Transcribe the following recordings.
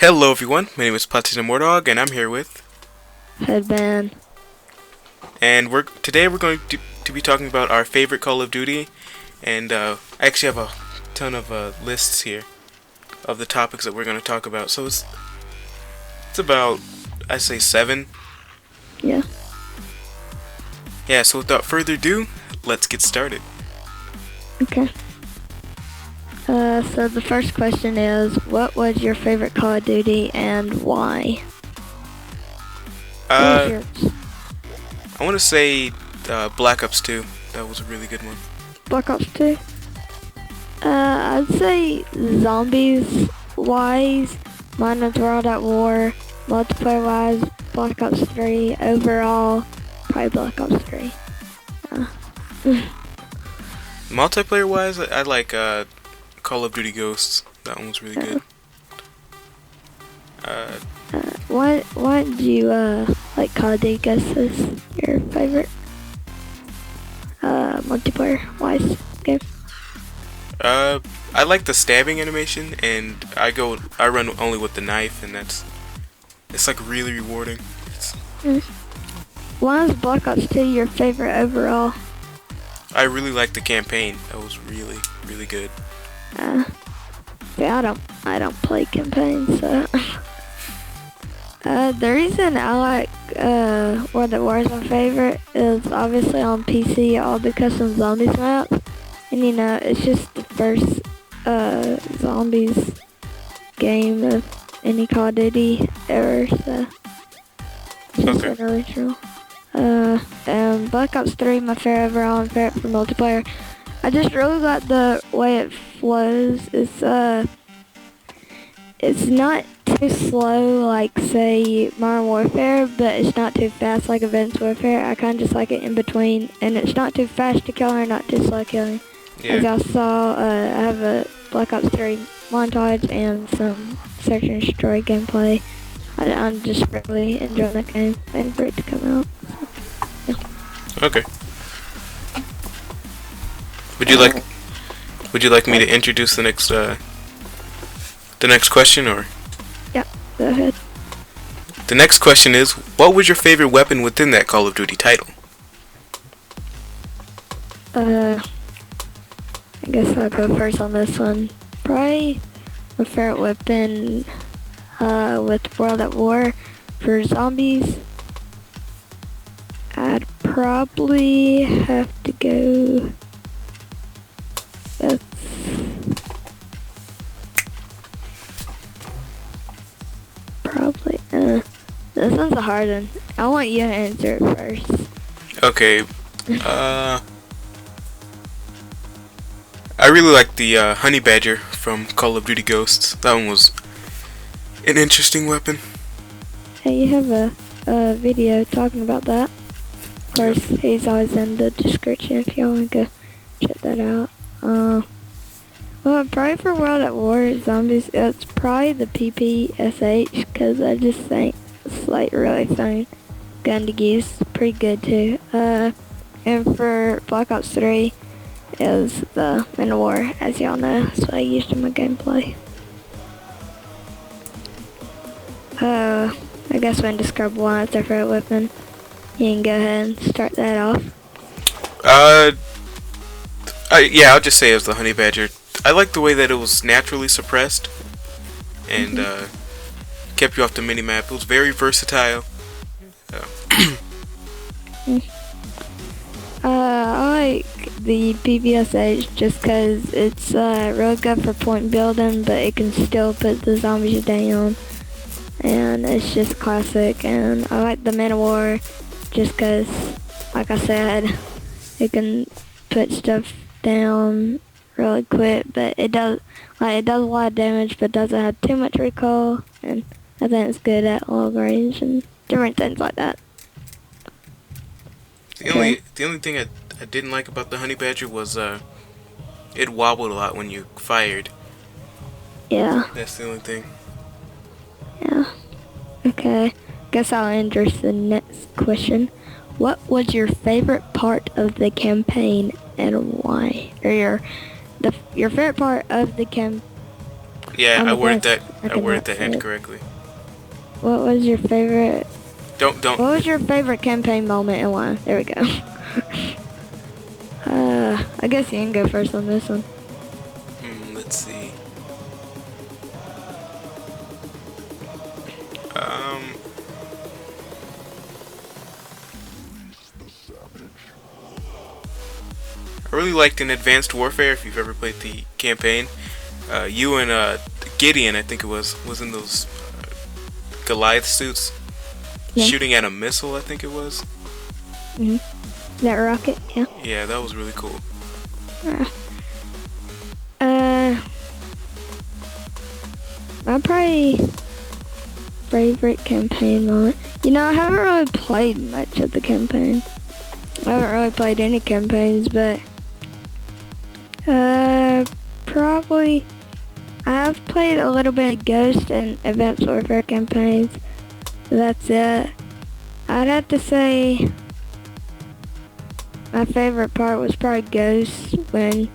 Hello everyone, my name is Platinum Warthog and I'm here with Hudman. and today we're going to be talking about our favorite Call of Duty, and I actually have a ton of lists here of the topics that we're going to talk about. So it's about, I say, 7. Yeah. Yeah, so without further ado, let's get started. Okay. So the first question is, what was your favorite Call of Duty and why? What was yours? I want to say Black Ops 2. That was a really good one. Black Ops 2? I'd say zombies wise, mine was World at War, multiplayer wise, Black Ops 3, overall, probably Black Ops 3. Multiplayer wise, I like Call of Duty Ghosts. That one was really good. Why did you like Call of Duty Ghosts as your favorite multiplayer wise game? I like the stabbing animation, and I run only with the knife, and it's like really rewarding. Why is Black Ops 2 your favorite overall? I really like the campaign. That was really, really good. Yeah, I don't play campaigns, so. The reason I like World at War is my favorite is obviously on PC, all the custom zombies maps, and it's just the first zombies game of any Call of Duty ever, so it's just an original. And Black Ops 3, my favorite overall and favorite for multiplayer. I just really like the way it flows. It's not too slow like, say, Modern Warfare, but it's not too fast like Advanced Warfare. I kind of just like it in between, and it's not too fast to kill or not too slow killing. Yeah. As y'all saw, I have a Black Ops 3 montage and some Search and Destroy gameplay. I'm just really enjoying the game and for it to come out. So, yeah. Okay. Would you like me to introduce the next question, or? Yeah, go ahead. The next question is, what was your favorite weapon within that Call of Duty title? I guess I'll go first on this one. Probably my favorite weapon with World at War for zombies, I'd probably have to go. Probably. This one's a hard one. I want you to answer it first. Okay. I really like the Honey Badger from Call of Duty Ghosts. That one was an interesting weapon. Hey, you have a video talking about that. Of course, he's always in the description if y'all want to go check that out. Well, probably for World at War Zombies, it's probably the PPSH, because I just think it's like really fun gun to use. Pretty good too. And for Black Ops 3 is the Man of War, as y'all know, so I used in my gameplay. I guess when describe one as their favorite weapon, you can go ahead and start that off. Yeah, I'll just say it was the Honey Badger. I like the way that it was naturally suppressed and kept you off the minimap. It was very versatile. I like the PPSH just because it's real good for point building, but it can still put the zombies down, and it's just classic. And I like the Man of War just because, like I said, it can put stuff down really quick, but it does a lot of damage, but doesn't have too much recoil, and I think it's good at long range and different things like that. The only thing I didn't like about the Honey Badger was it wobbled a lot when you fired. Yeah. That's the only thing. Yeah. Okay. Guess I'll introduce the next question. What was your favorite part of the campaign and why? Or your favorite part of the Yeah, on I the worded best. that. I I worded cannot that say it. incorrectly. What was your favorite? Don't. What was your favorite campaign moment and why? There we go. I guess you can go first on this one. Let's see. Um. I really liked in Advanced Warfare. If you've ever played the campaign, you and Gideon, I think it was in those Goliath suits, Yeah. shooting at a missile. I think it was. Mhm. That rocket. Yeah. Yeah, that was really cool. My probably favorite campaign moment. You know, I haven't really played much of the campaign. I haven't really played any campaigns, but probably I have played a little bit of Ghost and Advanced Warfare campaigns. That's it. I'd have to say my favorite part was probably Ghost when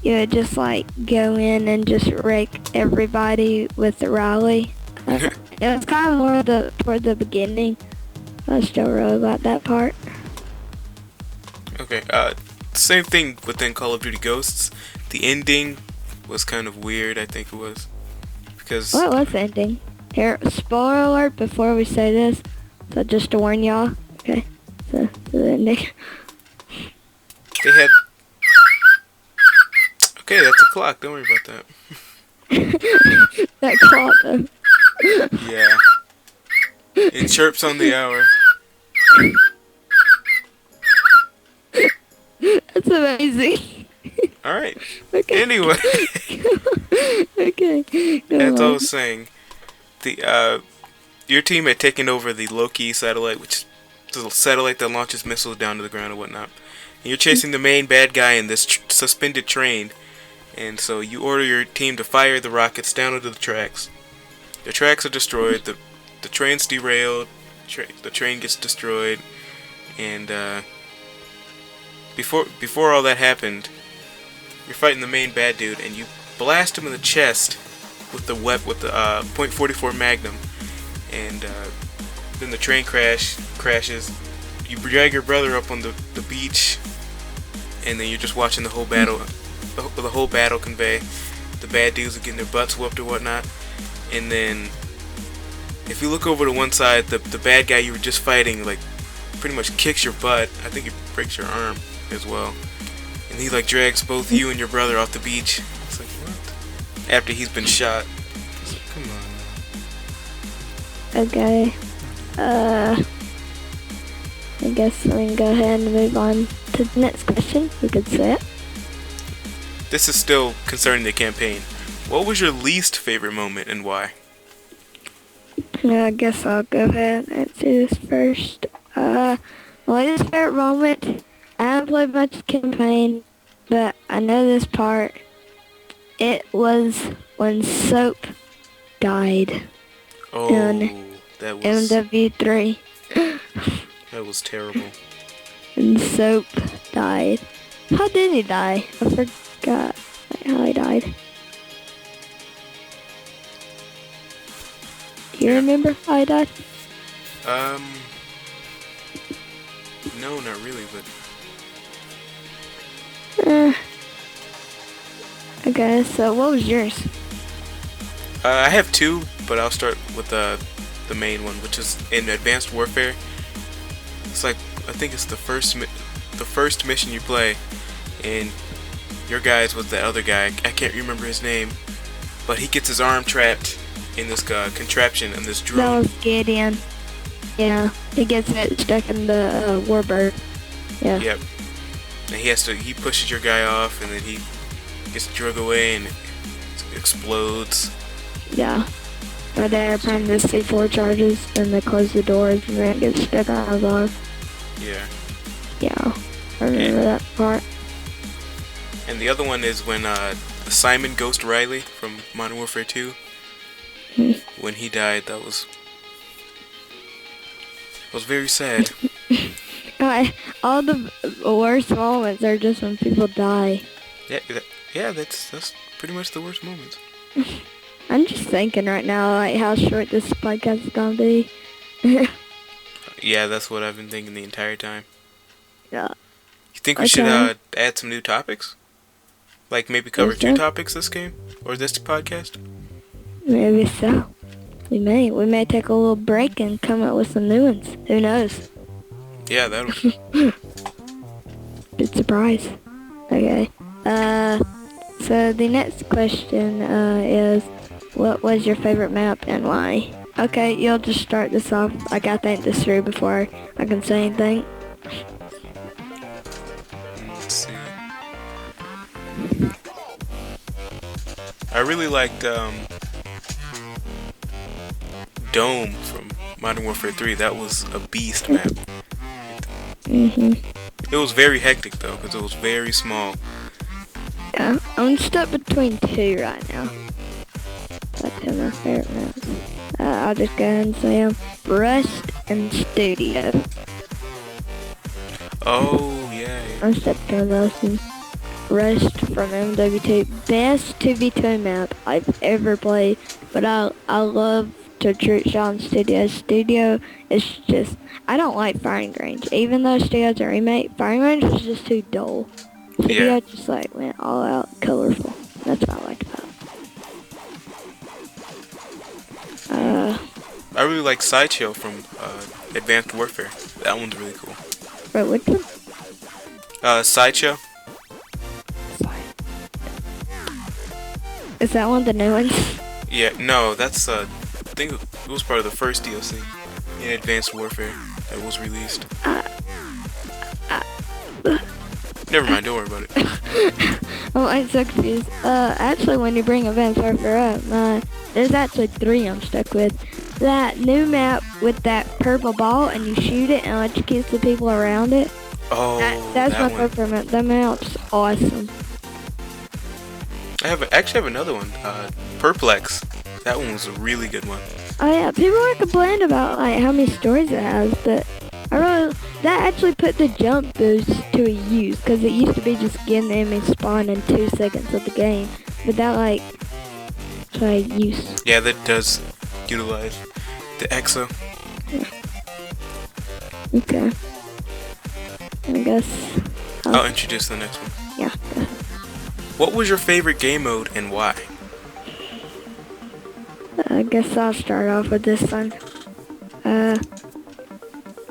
you would just like go in and just rake everybody with the rally. It was kind of more toward the beginning. I still really like that part. Okay. Same thing within Call of Duty Ghosts. The ending was kind of weird. I think it was because What was the ending? Here, spoiler alert before we say this. So just to warn y'all. Okay. So the ending. they had. Okay, that's a clock. Don't worry about that. That clock though. Yeah. It chirps on the hour. That's amazing. All right. Okay. Anyway, Okay. Go as I on. was saying, the your team had taken over the Loki satellite, which is the satellite that launches missiles down to the ground and whatnot. And you're chasing the main bad guy in this suspended train, and so you order your team to fire the rockets down into the tracks. The tracks are destroyed. The train's derailed. The train gets destroyed, and before all that happened, you're fighting the main bad dude, and you blast him in the chest with the .44 Magnum, and then the train crashes. You drag your brother up on the beach, and then you're just watching the whole battle, the whole battle convey. The bad dudes are getting their butts whooped or whatnot, and then if you look over to one side, the bad guy you were just fighting like pretty much kicks your butt. I think he breaks your arm as well, and he like drags both you and your brother off the beach. It's like, what? After he's been shot. It's like, come on. Okay. I guess we can go ahead and move on to the next question. You could say it. This is still concerning the campaign. What was your least favorite moment and why? Yeah, I guess I'll go ahead and answer this first. My least favorite moment, I haven't played much of the campaign, but I know this part. It was when Soap died Oh, in that was MW3. terrible. And Soap died. How did he die? I forgot how he died. Do you remember how he died? No, not really, but Okay, so what was yours? I have two, but I'll start with the main one, which is in Advanced Warfare. It's like I think it's the first mission you play, and your guy's with the other guy. I can't remember his name, but he gets his arm trapped in this contraption in this That drone. was Gideon. Yeah, he gets it stuck in the warbird. Yeah. Yep. And he pushes your guy off, and then he gets drug away and it explodes. Yeah. But they're playing the C4 charges and they close the doors and then it gets stuck on his arm. Yeah. Yeah. I remember that part. And the other one is when Simon Ghost Riley from Modern Warfare 2, when he died, that was very sad. All the worst moments are just when people die. Yeah, Yeah, that's pretty much the worst moments. I'm just thinking right now, like, how short this podcast is gonna be. Yeah, that's what I've been thinking the entire time. Yeah. You think we should Okay. add some new topics? Like maybe cover Yes, 2 sir. topics this game or this podcast? Maybe so. We may. We may take a little break and come up with some new ones. Who knows? Yeah, that'll. Good surprise. Okay. So the next question is, what was your favorite map and why? Okay, you'll just start this off. I gotta think this through before I can say anything. Let's see. I really liked Dome from Modern Warfare 3. That was a beast map. It was very hectic though, because it was very small. Yeah, I'm stuck between 2 right now. That's two of my favorite maps. I'll just go ahead and say them. Rust and Studio. Oh yeah. I'm stuck between those two. Rust from MW2. Best 2v2 map I've ever played. But I love to trick on Studio. Studio is just, I don't like Firing Range. Even though Studio's a remake, Firing Range was just too dull. Studio Yeah. just like went all out colorful. That's what I liked about it. I really like Sideshow from Advanced Warfare. That one's really cool. Wait, which one? Sideshow. Is that one of the new ones? Yeah, no, that's I think it was part of the first DLC in Advanced Warfare that was released. Never mind, don't worry about it. Oh, I'm so confused. Actually, when you bring Advanced Warfare up, there's actually 3 I'm stuck with. That new map with that purple ball, and you shoot it and electrocutes the people around it. Oh, That's that my one. favorite map. That map's awesome. I actually have another one, Perplex. That one was a really good one. Oh yeah, people are complaining about like how many stories it has, but that actually put the jump boost to a use, because it used to be just getting the enemy spawn in 2 seconds of the game, but that like to a use. Yeah, that does utilize the EXO. Okay. I guess. I'll introduce the next one. Yeah. Go ahead. What was your favorite game mode and why? I guess I'll start off with this one.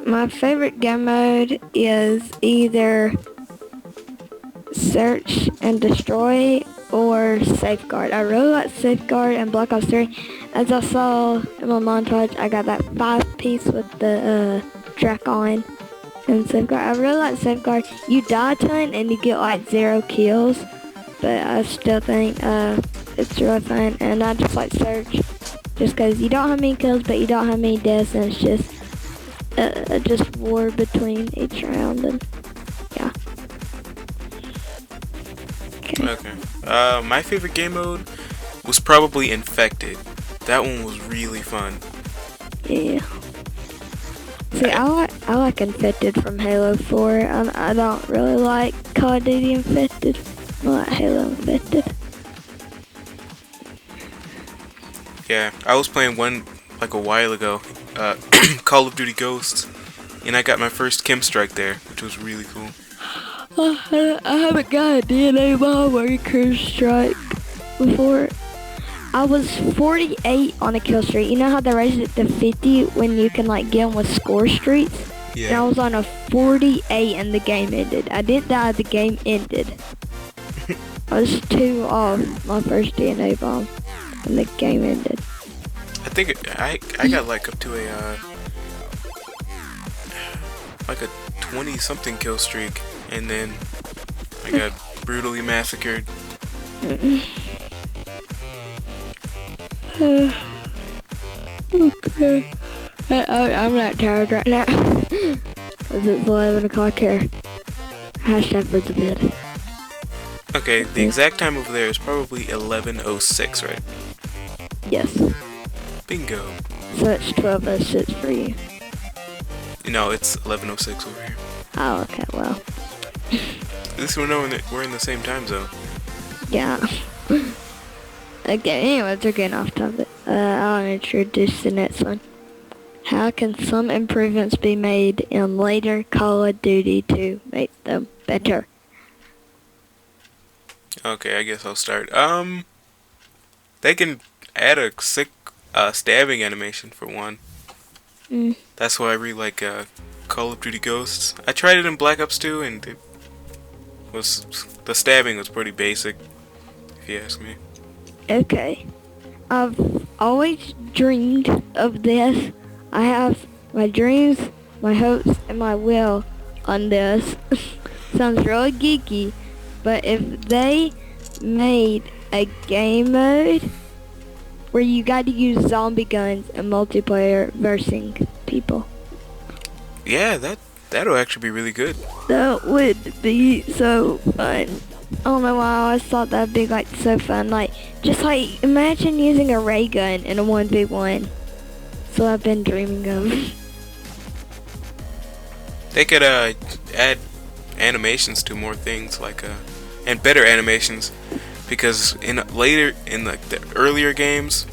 My favorite game mode is either Search and Destroy or Safeguard. I really like Safeguard and Black Ops 3. As I saw in my montage, I got that 5-piece with the track on and Safeguard. I really like Safeguard. You die a ton and you get like 0 kills, but I still think it's really fun. And I just like Search just because you don't have many kills, but you don't have many deaths, and it's just war between each round, and yeah. Okay. My favorite game mode was probably Infected. That one was really fun. Yeah. See, I like Infected from Halo 4. I don't really like Call of Duty Infected. I like Halo Infected. Yeah, I was playing one like a while ago, Call of Duty Ghosts, and I got my first Chem Strike there, which was really cool. I haven't got a DNA bomb or a kill strike before. I was 48 on a kill streak. You know how they raised it to 50 when you can like get them with score streaks? Yeah. And I was on a 48 and the game ended. I didn't die, the game ended. I was 2 off my first DNA bomb and the game ended. I think I got like up to a 20-something kill streak, and then I got brutally massacred. Okay. I'm not tired right now. Because it's 11 o'clock here. Hashtag for the bed. Okay, the exact time over there is probably 11:06, right? Yes. Bingo. So it's 12:06 for you. No, it's 11:06 over here. Oh, okay, well. At least we know we're in the same time zone. Yeah. Okay, anyways, we're getting off topic. I'll introduce the next one. How can some improvements be made in later Call of Duty to make them better? Okay, I guess I'll start. They can add a sick stabbing animation for one. Mm. That's why I really like Call of Duty Ghosts. I tried it in Black Ops 2, and it was the stabbing was pretty basic, if you ask me. Okay. I've always dreamed of this. I have my dreams, my hopes, and my will on this. Sounds really geeky, but if they made a game mode where you got to use zombie guns and multiplayer versing people, Yeah, that'll actually be really good. that would be so fun. I don't know why I always thought that'd be like so fun. Like, just like imagine using a ray gun in a 1v1. So I've been dreaming of. They could add animations to more things like and better animations, because later in the earlier games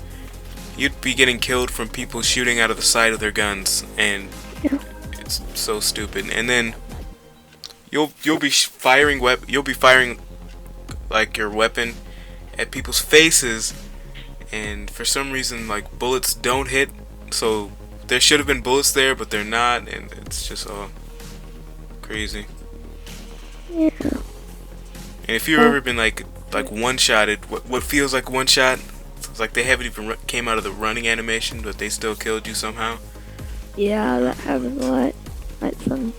you'd be getting killed from people shooting out of the side of their guns, and Yeah. it's so stupid. And then you'll be firing like your weapon at people's faces, and for some reason like bullets don't hit, so there should have been bullets there but they're not, and it's just all crazy. Yeah. And if you've ever been like one-shotted, what feels like one shot, it's like they haven't even came out of the running animation but they still killed you somehow. Yeah, that happens a lot. Like some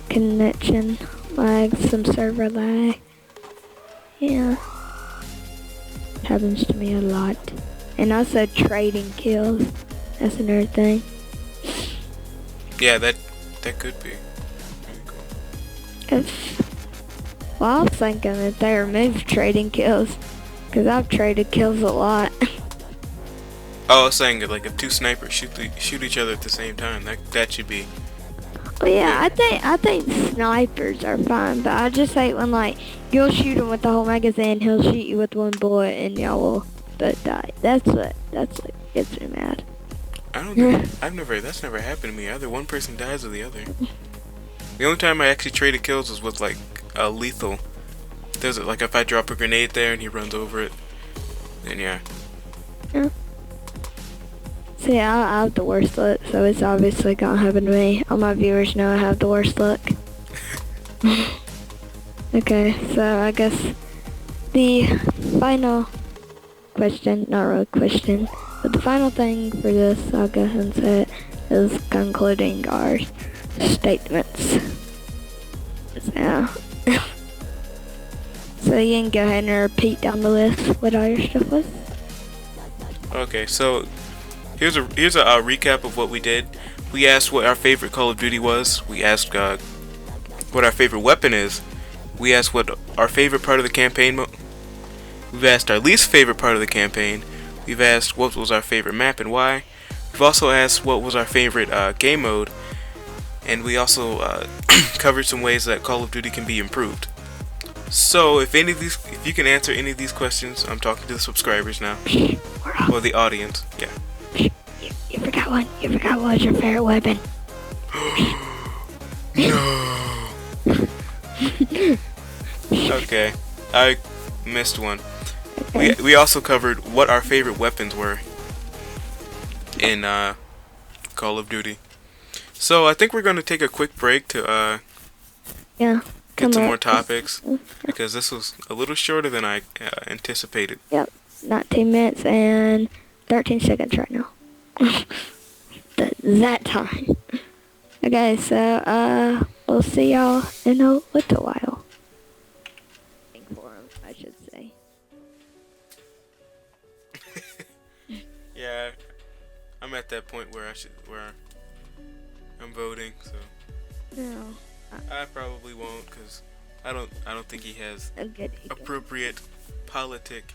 connection lag, some server lag. Yeah. Happens to me a lot. And also trading kills. That's another thing. Yeah, that could be really cool. Well, I was thinking that they removed trading kills. Because I've traded kills a lot. Oh, I was saying that, like, if two snipers shoot each other at the same time, that should be. Well, yeah, I think snipers are fine, but I just hate when like you'll shoot him with the whole magazine, he'll shoot you with one bullet, and y'all will both die. That's what gets me mad. I don't think that's never happened to me. Either one person dies or the other. The only time I actually traded kills was with like lethal. There's like if I drop a grenade there and he runs over it, then yeah. Yeah. See, I have the worst luck, so it's obviously gonna happen to me. All my viewers know I have the worst luck. Okay, so I guess the final question, not really question, but the final thing for this, I'll go ahead and say it, is concluding our statements. So, so you can go ahead and repeat down the list what all your stuff was. Okay, so here's a recap of what we did. We asked what our favorite Call of Duty was. We asked what our favorite weapon is. We asked what our favorite part of the campaign. We've asked our least favorite part of the campaign. We've asked what was our favorite map and why. We've also asked what was our favorite game mode, and we also covered some ways that Call of Duty can be improved. So if you can answer any of these questions, I'm talking to the subscribers now, or the audience. Yeah. You forgot one. You forgot what was your favorite weapon. No. Okay, I missed one. Okay. We also covered what our favorite weapons were in Call of Duty. So I think we're gonna take a quick break to Yeah. get some more topics, because this was a little shorter than I anticipated. Yep. 19 minutes and 13 seconds right now. that time. Okay, so we'll see y'all in a little while. For 'em, I should say. Yeah, I'm at that point where I'm voting, so No. I probably won't, because I don't think he has Good. appropriate politic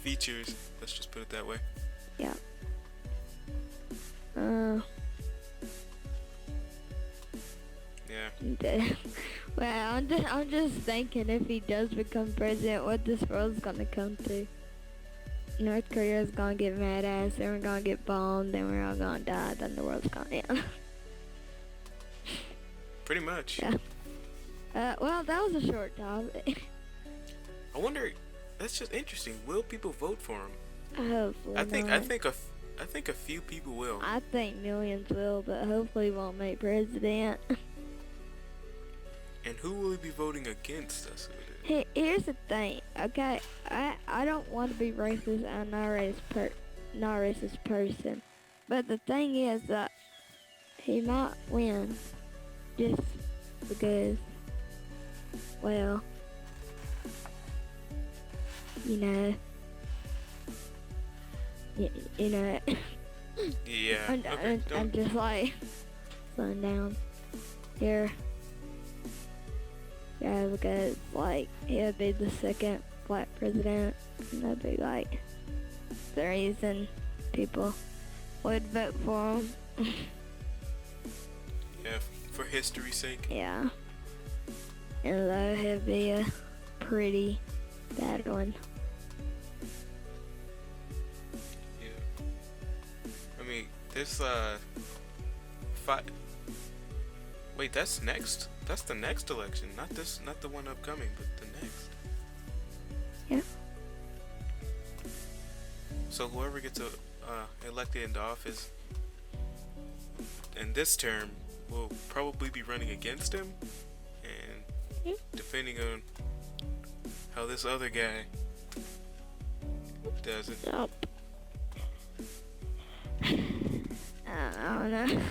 features. Let's just put it that way. Yeah. Yeah. Well, I'm just thinking if he does become president, what this world's gonna come to. North Korea's gonna get mad at us, then we're gonna get bombed, then we're all gonna die, then the world's gonna end. Pretty much. Yeah. Well, that was a short topic. I wonder. That's just interesting. Will people vote for him? Hopefully I think. not. I think a few people will. I think millions will, but hopefully won't make president. And who will he be voting against us? Here's the thing, okay? I don't want to be racist. I'm not a not a racist person, but the thing is that he might win just because, well, you know, you know. Yeah. I'm just like slowing down here. Yeah, because like he'll be the second black president, and that'd be like the reason people would vote for him. Yeah, for history's sake. Yeah, and though he'll be a pretty bad one. Yeah. I mean, this Wait, that's next. That's the next election, not this, not the one upcoming, but the next. Yeah. So whoever gets elected into office in this term will probably be running against him, and depending on how this other guy does it. Yep. I don't know.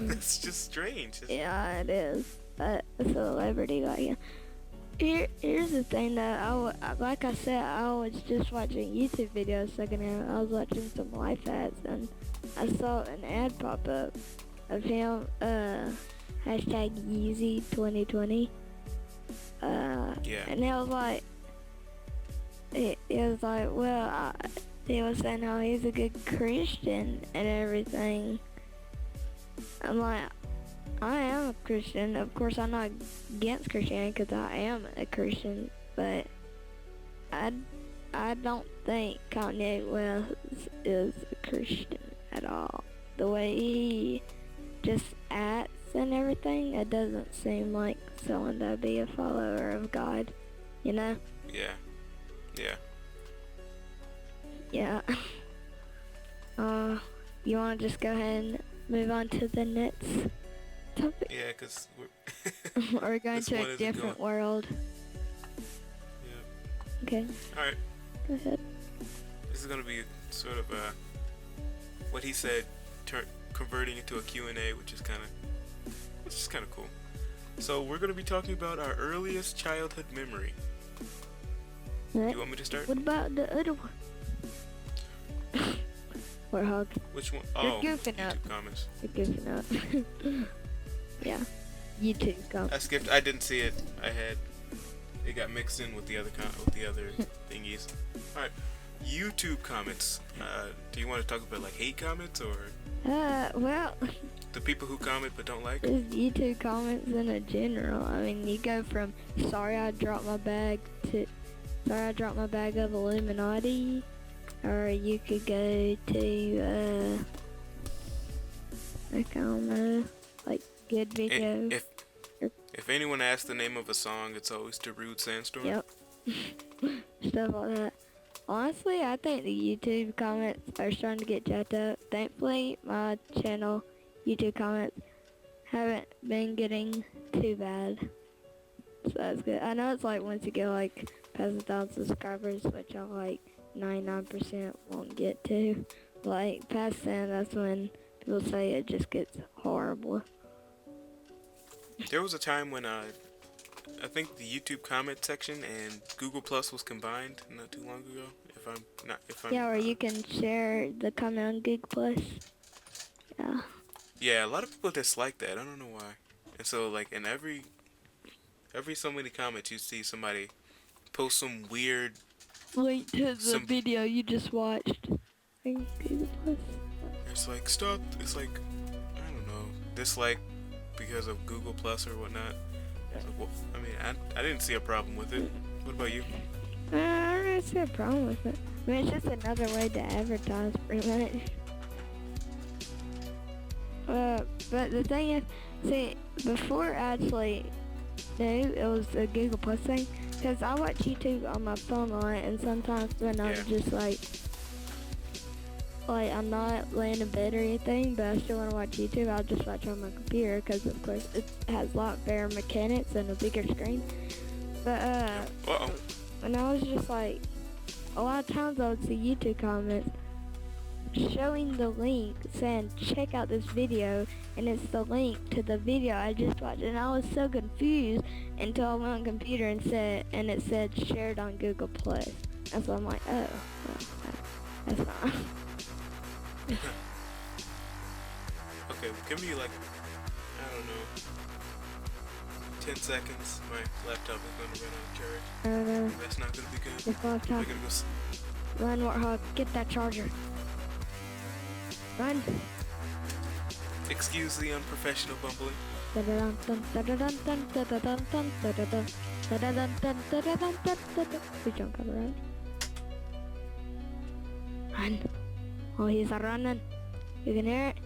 It's just strange. Yeah, it is. But a celebrity like him. Here's the thing though. Like I said, I was just watching YouTube videos a second ago. I was watching some life ads, and I saw an ad pop up of him. Hashtag Yeezy 2020. Yeah. And it was like, well, he was saying how he's a good Christian and everything. I'm like, I am a Christian. Of course, I'm not against Christianity because I am a Christian, but I don't think Kanye West is a Christian at all. The way he just acts and everything, it doesn't seem like someone that would be a follower of God, you know? Yeah. Yeah. Yeah. You want to just go ahead and move on to the next topic? Yeah, because we're going to a different world. Yeah. Okay. Alright. Go ahead. This is going to be sort of what he said, converting into a Q&A, which is kind of cool. So we're going to be talking about our earliest childhood memory. Do you want me to start? What about the other one? Warthog. Which one? You're goofing up. YouTube comments. You're goofing up. Yeah. YouTube comments. I skipped. I didn't see it. It got mixed in with the other thingies. All right. YouTube comments. Do you want to talk about like hate comments or? Well. The people who comment but don't like. Just YouTube comments in a general. I mean, you go from sorry I dropped my bag to sorry I dropped my bag of Illuminati. Or you could go to, I don't know, like, good video. If anyone asks the name of a song, it's always to Rude Sandstorm. Yep. Stuff like that. Honestly, I think the YouTube comments are starting to get jacked up. Thankfully, my channel, YouTube comments, haven't been getting too bad. So that's good. I know it's like once you get like past 1,000 subscribers, which I'm like 99% won't get to. Like past then, that's when people say it just gets horrible. There was a time when I think the YouTube comment section and Google Plus was combined not too long ago. Yeah, or you can share the comment on Google Plus. Yeah. Yeah, a lot of people dislike that. I don't know why. And so like in every so many comments, you see somebody post some weird link to the video you just watched. It's like stop. It's like I don't know. This like because of Google Plus or whatnot. So, well, I mean, I didn't see a problem with it. What about you? I don't really see a problem with it. I mean, it's just another way to advertise, pretty much. But the thing is, see, before I actually knew it was a Google Plus thing, because I watch YouTube on my phone a lot, and sometimes when I'm just like I'm not laying in bed or anything, but I still want to watch YouTube, I'll just watch on my computer, because of course it has a lot better mechanics and a bigger screen. But when I was just like, a lot of times I would see YouTube comments showing the link saying check out this video, and it's the link to the video I just watched, and I was so confused until I went on computer and it said shared on Google Plus, and so I'm like, oh, well, that's not. Okay, give me like, I don't know, 10 seconds. My laptop is going to run out of charge. I don't know. That's not going to be good. This laptop. We're going to go. Run, Warthog, get that charger. Run. Excuse the unprofessional bumbling. Please don't cover it. Run. Oh, he's running. You can hear it.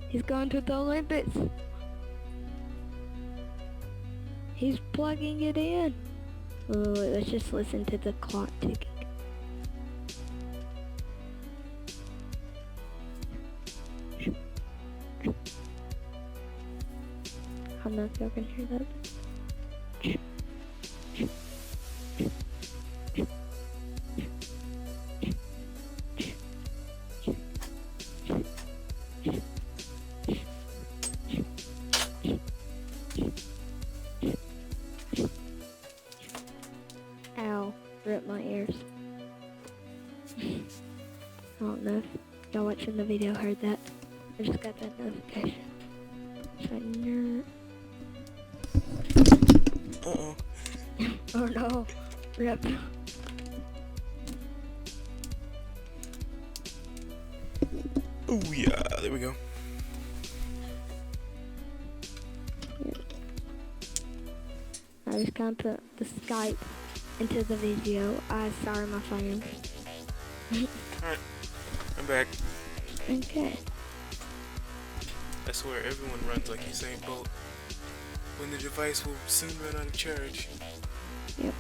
He's going to the Olympics. He's plugging it in. Wait, let's just listen to the clock ticking. I don't know if y'all can hear that. Ow, ripped my ears. I don't know if y'all watching the video heard that. I just got that notification. So, no. Uh-oh. Oh no, rip. Oh yeah, there we go. I just kind of put the Skype into the video. Sorry, my phone. Alright, I'm back. Okay. I swear everyone runs like Usain Bolt. When the device will soon run out of charge. Yep.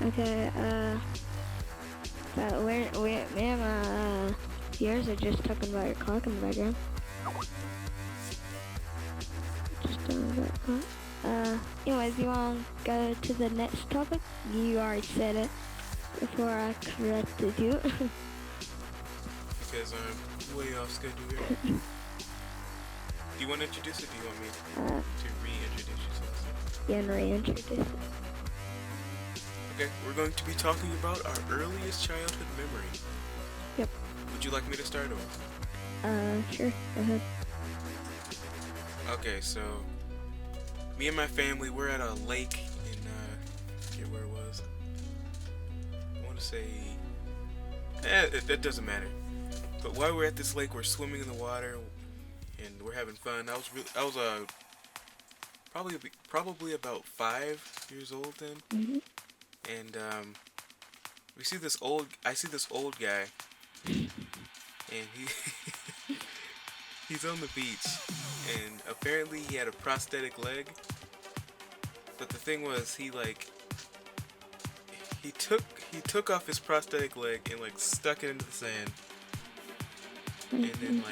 Okay, but me and my viewers are just talking about your clock in the background. Just talking about clock. Anyways, you want to go to the next topic? You already said it before I corrected you. Because I'm way off schedule here. Do you want to introduce it? Do you want me to reintroduce yourself? Yeah, and reintroduce it. Okay, we're going to be talking about our earliest childhood memory. Yep. Would you like me to start over? Sure. Go ahead. Okay, so me and my family, we're at a lake in, I forget where it was. I want to say, it doesn't matter. But while we're at this lake, we're swimming in the water, and we're having fun. I was probably about 5 years old then. Mm-hmm. And I see this old guy, and he's on the beach, and apparently he had a prosthetic leg. But the thing was, he took off his prosthetic leg and stuck it into the sand, and then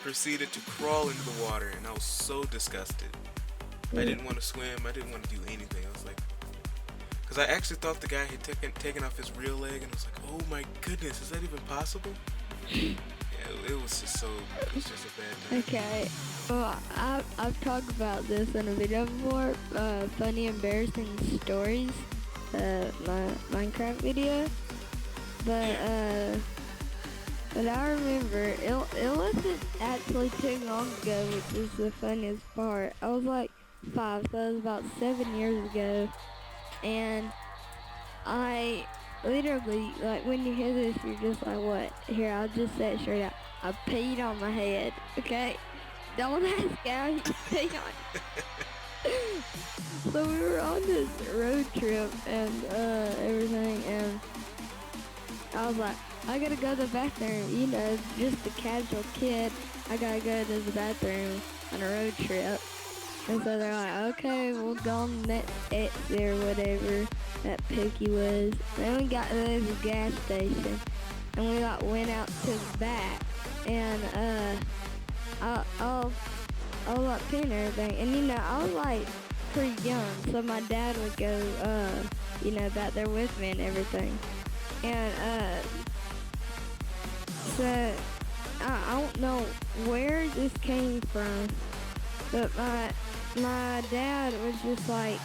proceeded to crawl into the water, and I was so disgusted. I didn't want to swim. I didn't want to do anything. I was like, because I actually thought the guy had taken off his real leg, and I was like, oh my goodness, is that even possible? Yeah, it was just a bad time. Okay. Well, I've talked about this in a video before. Funny, embarrassing stories. My Minecraft video. But I remember it wasn't actually too long ago, which is the funniest part. I was like 5, so it was about 7 years ago, and I literally, like, when you hear this, you're just like, what? Here, I'll just say it straight out. I peed on my head, okay? Don't ask how you peed on. So we were on this road trip and everything, and I was like, I gotta go to the bathroom. You know, just a casual kid. I gotta go to the bathroom on a road trip. And so they're like, okay, we'll go on the next exit or whatever that Pookie was. Then we got to the gas station, and we like went out to the back, and I'll like peeing and everything. And you know, I was like pretty young, so my dad would go you know, back there with me and everything. And so I don't know where this came from, but my dad was just like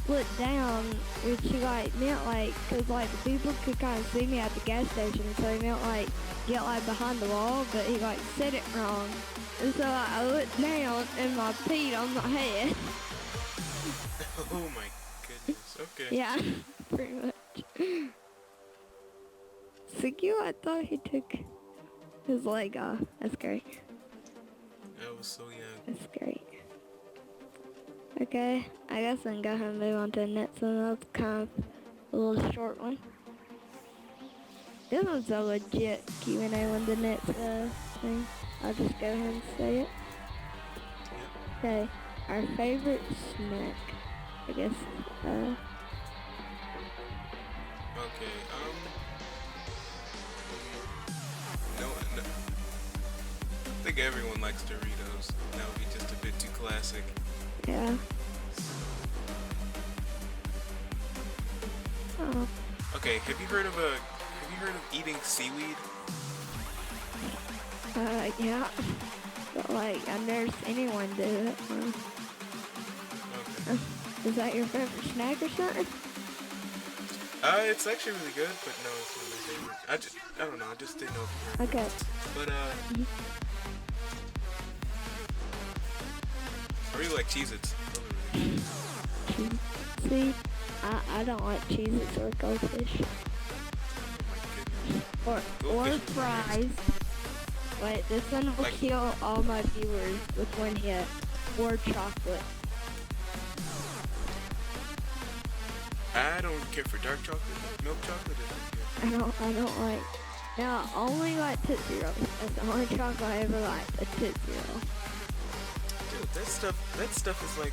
look down, which he like meant like, cause like the people could kind of see me at the gas station, so he meant like get like behind the wall, but he like said it wrong, and so I looked down and my peed on my head. Oh my goodness. Okay. Yeah, pretty much. So I thought he took his leg off. That's great. I was so young. That's great. Okay, I guess I can go ahead and move on to the next one. That's kind of a little short one. This one's a legit Q&A one, the next thing. I'll just go ahead and say it. Okay, our favorite snack. I guess, Okay, no, I think everyone likes Doritos. That would be just a bit too classic. yeah. Oh, Okay, have you heard of eating seaweed? yeah. But like, I've never seen anyone do it. Okay. Is that your favorite snack or something? It's actually really good, but no, it's not my favorite. I don't know, I just didn't know if you heard of Okay. it. But, I really like Cheez-Its. See, I don't like Cheez-Its or Goldfish. Or Goldfish was fries. Wait, this one will Like- kill all my viewers with one hit. Or chocolate. I don't care for dark chocolate. Milk chocolate is really good. I don't like. Now, I only like Tootsie Rolls. That's the only chocolate I ever liked, a Tootsie Roll. Dude, that stuff is like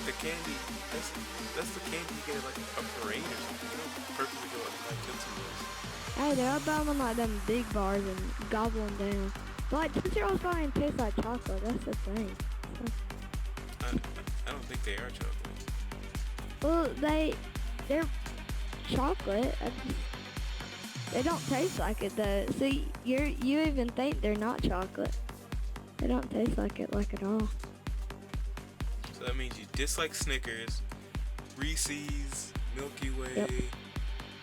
the candy. That's the candy you get at like a parade or something. You don't perfectly go out and buy Tootsie Rolls. Hey, they're all buying like them big bars and gobble them down. But like, Tootsie Rolls probably taste like chocolate. That's the thing. I don't think they are chocolate. Well, they're chocolate. They don't taste like it though. See, you even think they're not chocolate. They don't taste like it like at all. So that means you dislike Snickers, Reese's, Milky Way, Yep.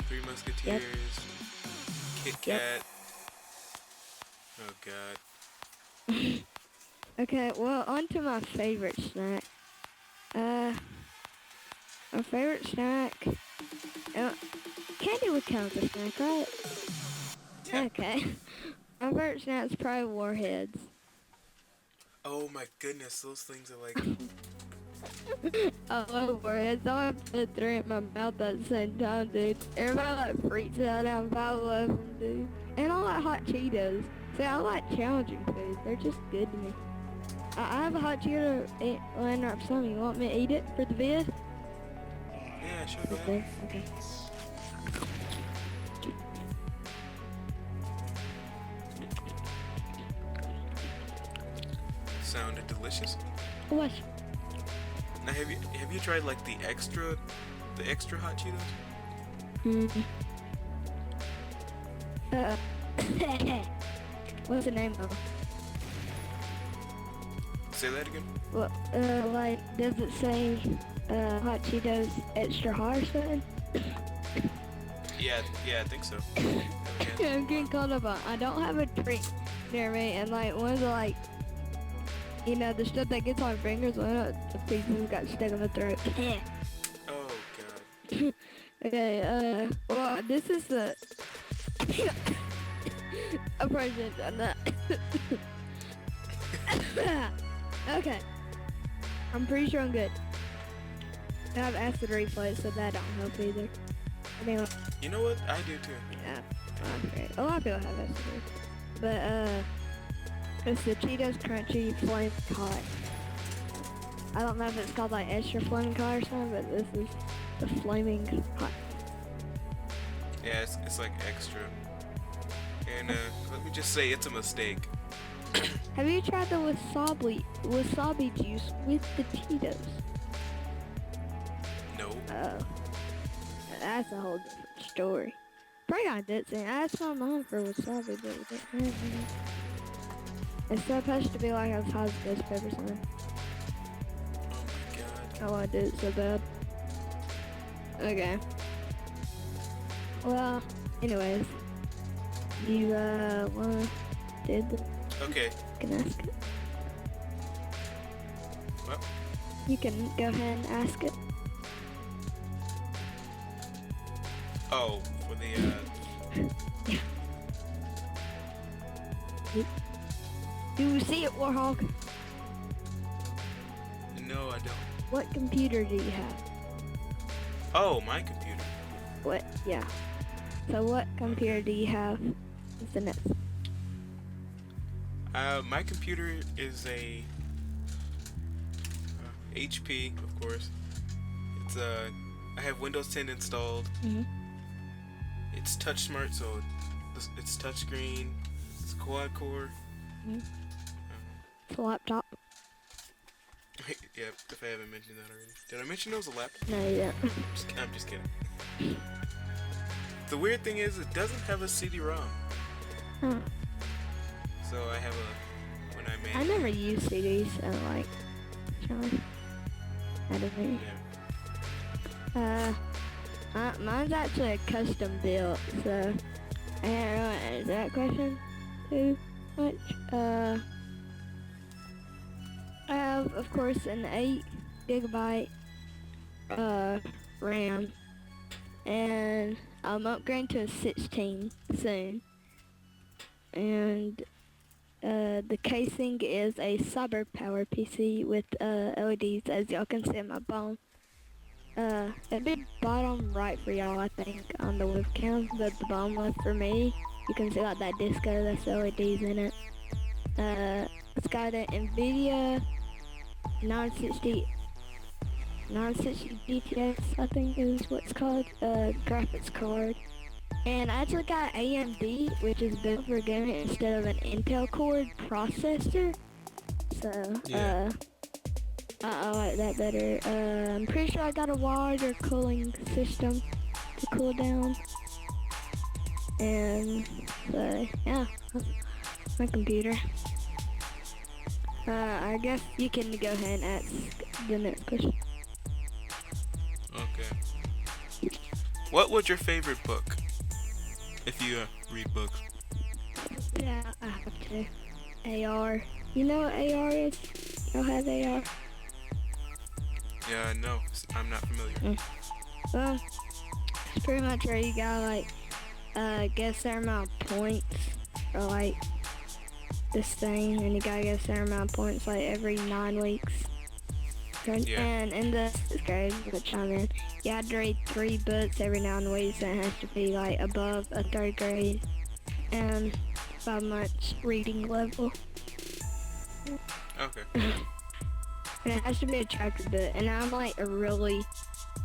Three Musketeers, Kit Kat. Oh God. Okay, well, on to my favorite snack. My favorite snack. Candy would count as a snack, right? Yeah. Okay. My favorite snack is probably Warheads. Oh my goodness, those things are like. I love Warheads. I want to put three in my mouth at the same time, dude. Everybody like freaks out now, but I love them, dude. And I like hot Cheetos. See, I like challenging food. They're just good to me. I have a hot Cheeto laying right beside me. You want me to eat it for the vid? Yeah, sure. Go ahead. Okay. Sounded delicious. What? Now have you tried like the extra hot Cheetos? What's the name of them? Say that again. Well, like, does it say hot Cheetos extra hot or something? Yeah, I think so. I'm getting called up on. I don't have a drink near me, and like one of the like, you know, the stuff that gets on fingers, one of the pieces got stuck in my throat. Oh God. Okay, well, this is the a present on that. Okay, I'm pretty sure I'm good. I have acid reflux, so that don't help either. Anyway, You know what? I do too. yeah, okay. A lot of people have acid reflux. But, it's the Cheetos Crunchy Flame Hot. I don't know if it's called like extra flaming hot or something, but this is the flaming hot. Yeah, it's like extra. And let me just say, it's a mistake. Have you tried the wasabi juice with the Cheetos? No. Oh, that's a whole different story. Probably got that thing. I asked my mom for wasabi, but we didn't have any. It's supposed to be like as hot as ghost pepper sign. Oh my god. I want to do it so bad. Okay. Well, anyways, you wanna do the? Okay. You can ask it. Well, You can go ahead and ask it. oh, for the Do you see it, Warthog? no, I don't. What computer do you have? Oh, my computer. What? Yeah. So what computer do you have? Is the next? My computer is a HP, of course. It's I have Windows 10 installed. Mhm. It's touch smart, so it's touchscreen. It's quad core. It's a laptop. Yeah, if I haven't mentioned that already. Did I mention it was a laptop? No, you don't. I'm just kidding. The weird thing is, it doesn't have a CD-ROM. Huh. So I have a when I made. I never use CDs. I don't like. Trying. I don't know. Yeah. Mine's actually a custom built, so I can't really answer that question too much. I have, of course, an 8 GB RAM, and I'm upgrading to a 16 soon. And the casing is a cyber power PC with LEDs, as y'all can see in my bone. It'd be bottom right for y'all, I think, on the webcam, but the bottom left for me, you can see like that disco, that's LEDs in it. It's got an NVIDIA 960 GTX, I think is what it's called, graphics card. And I actually got AMD, which is built for gaming instead of an Intel Core processor. So, Yeah. I like that better. I'm pretty sure I got a water cooling system to cool down. And, yeah, that's my computer. I guess you can go ahead and ask the next question. Okay. What was your favorite book? If you read books. Yeah, I have to. AR. You know what AR is? Y'all have AR? Yeah, no, I'm not familiar. Well, it's pretty much where you gotta like get a certain amount of points for like this thing, and you gotta get a certain amount of points like every 9 weeks. Yeah. And in the 6th grade, which I'm in, you have to read 3 books every 9 weeks, and it has to be like above a 3rd grade and 5 months reading level. Okay. And it has to be a chapter book, and I'm like a really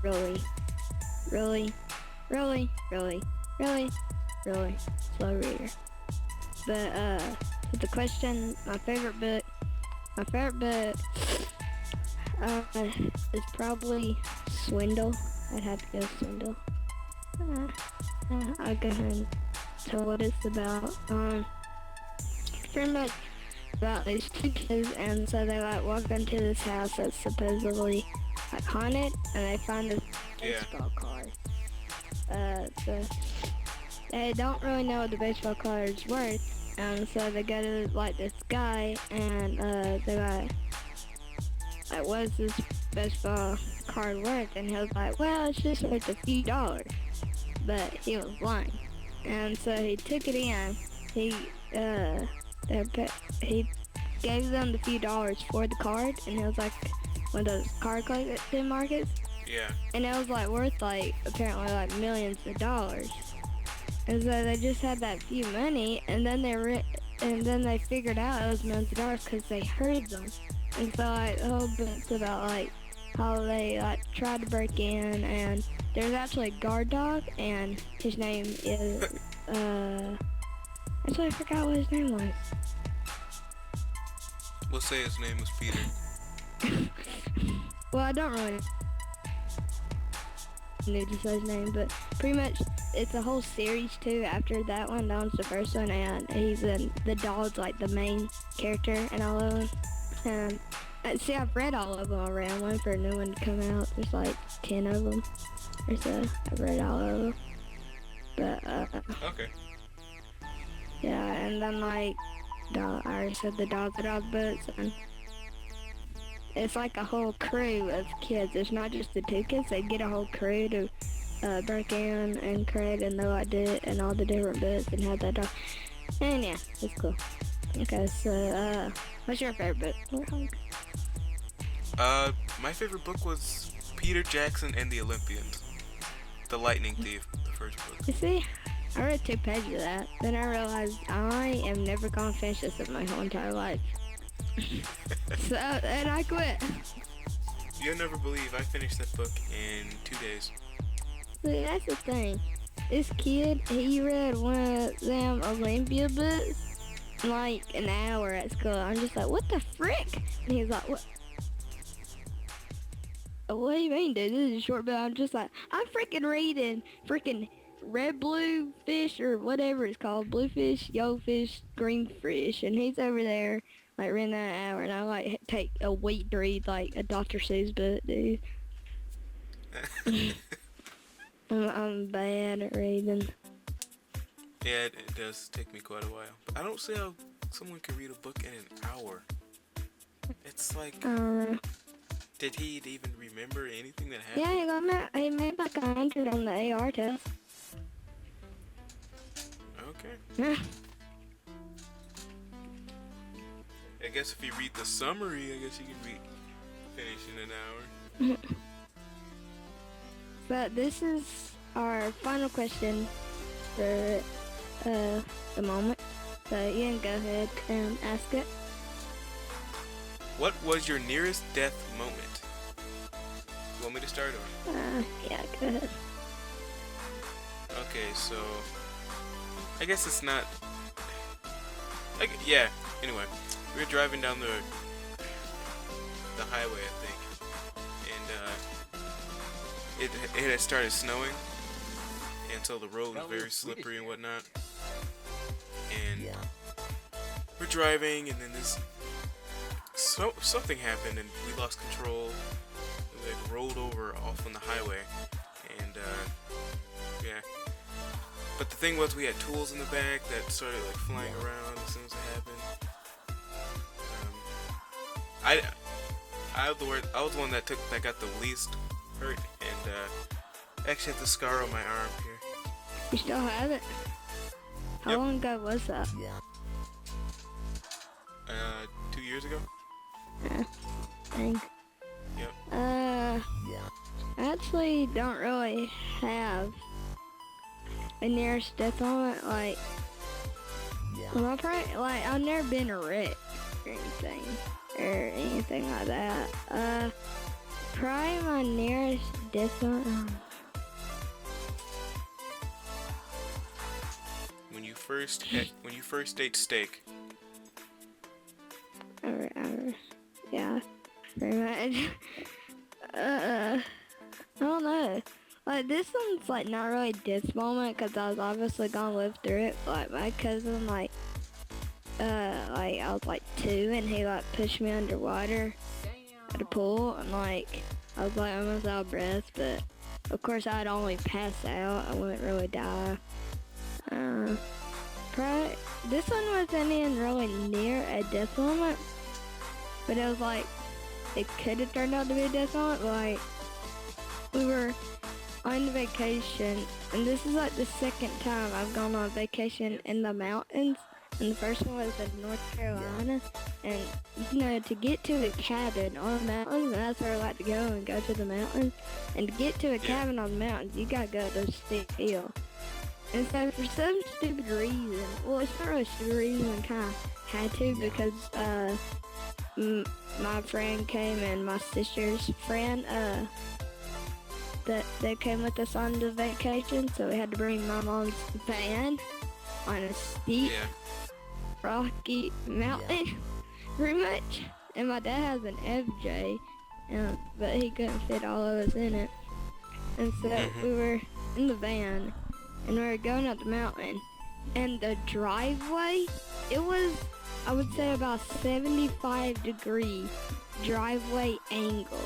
slow reader. But the question, my favorite book is probably Swindle. I'd have to go Swindle. I'll go ahead and tell what it's about. It's pretty much about these 2 kids, and so they like walk into this house that's supposedly like haunted, and they find this baseball card. So they don't really know what the baseball card is worth, and so they go to like this guy, and they like like, what's this baseball card worth? And he was like, well, it's just worth a few dollars. But he was lying. And so he took it in. He gave them the few dollars for the card, and it was like one of those card collecting markets. Yeah. And it was like worth like apparently like millions of dollars. And so they just had that few money, and then they figured out it was millions of dollars because they heard them. And so like the whole book's about like how they like tried to break in, and there's actually a guard dog, and his name is actually I forgot what his name was. We'll say his name was Peter. Well, I don't really need to say his name, but pretty much it's a whole series too. After that one, that one's the first one, and the dog's like the main character in all of them. And see, I've read all of them already. I'm waiting for a new one to come out. There's like 10 of them or so. I've read all of them. But Okay. yeah, and then like I already said the dogs are dog books, and it's like a whole crew of kids. It's not just the two kids. They get a whole crew to break in and create, and they like did it and all the different books and have that dog. And yeah, it's cool. Okay, so what's your favorite book? My favorite book was Peter Jackson and the Olympians. The Lightning Thief, the first book. You see, I read 2 pages of that. Then I realized I am never gonna finish this in my whole entire life. So, and I quit. You'll never believe I finished that book in 2 days. See, that's the thing. This kid, he read one of them Olympia books in like an hour at school. I'm just like, what the frick? And he's like, what? What do you mean, dude? This is a short book. I'm just like, I'm freaking reading freaking red blue fish or whatever it's called. Blue fish, yellow fish, green fish. And he's over there like reading that an hour. And I like take a week to read like a Dr. Seuss book, dude. I'm bad at reading. Yeah, it does take me quite a while. But I don't see how someone can read a book in an hour. It's like, did he even remember anything that happened? Yeah, he made like 100 on the AR test. Okay. I guess if you read the summary, I guess you can finish in an hour. But this is our final question for the moment. So you can go ahead and ask it. What was your nearest death moment? You want me to start or? Yeah, go ahead. Okay, so I guess it's not. Like, yeah. Anyway, we were driving down the highway, I think, and it had started snowing, and so the road was very slippery and whatnot. And we're driving, and then something happened, and we lost control. We like rolled over off on the highway, and yeah. But the thing was, we had tools in the back that started like flying around as soon as it happened. I was the one that got the least hurt, and I actually have the scar on my arm here. You still have it? How long ago was that? 2 years ago. Dang. Yep. I actually don't really have a nearest death moment. Like, I've never been a wreck or anything like that. Probably my nearest death moment. When you first ate steak. Yeah, pretty much. I don't know. Like, this one's like not really a death moment because I was obviously gonna live through it. Like, my cousin, like I was like 2 and he like pushed me underwater at a pool, and like I was like almost out of breath, but of course I'd only pass out. I wouldn't really die. Probably this one wasn't even really near a death moment, but it was like it could have turned out to be a death moment. Like, we were on vacation, and this is like the second time I've gone on vacation in the mountains. And the first one was in North Carolina. And, you know, to get to a cabin on the mountains, and that's where I like to go to the mountains. And to get to a cabin on the mountains, you gotta go to a steep hill. And so for some stupid reason, well, it's not really a stupid reason, I kind of had to, because my friend came and my sister's friend, that came with us on the vacation, so we had to bring my mom's van on a steep, rocky mountain, pretty much. And my dad has an FJ, but he couldn't fit all of us in it. And so we were in the van, and we were going up the mountain, and the driveway, it was, I would say, about 75-degree driveway angle.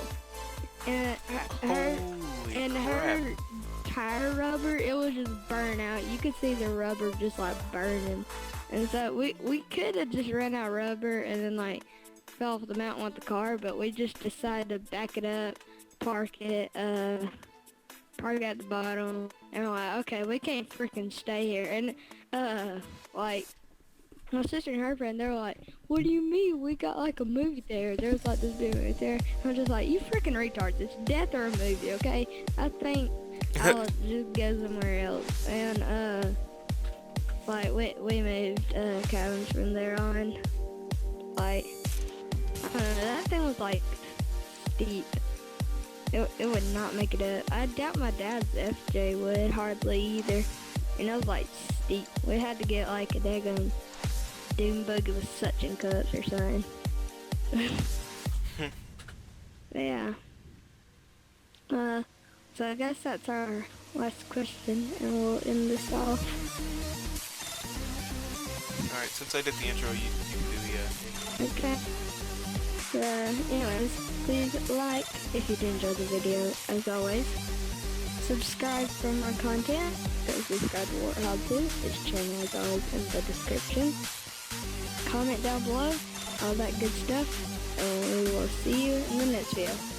And her tire rubber, it was just burnt out. You could see the rubber just like burning. And so we could have just ran out of rubber and then like fell off the mountain with the car, but we just decided to back it up, park it at the bottom, and we're like, okay, we can't freaking stay here. And like, my sister and her friend, they were like, what do you mean? We got like a movie there. There was like this big movie there. I'm just like, you freaking retards. It's death or a movie, okay? I think I'll just go somewhere else. And like we moved cabins from there on. Like, I don't know, that thing was like steep. It would not make it up. I doubt my dad's FJ would hardly either. And it was like steep. We had to get like a daggone dune buggy with suction cups or something. Yeah. So I guess that's our last question, and we'll end this off. Alright, since I did the intro, you can do the intro. Okay. So, anyways, please like if you did enjoy the video, as always. Subscribe for more content. Go subscribe to Warthog too. His channel is always in the description. Comment down below, all that good stuff, and we will see you in the next video.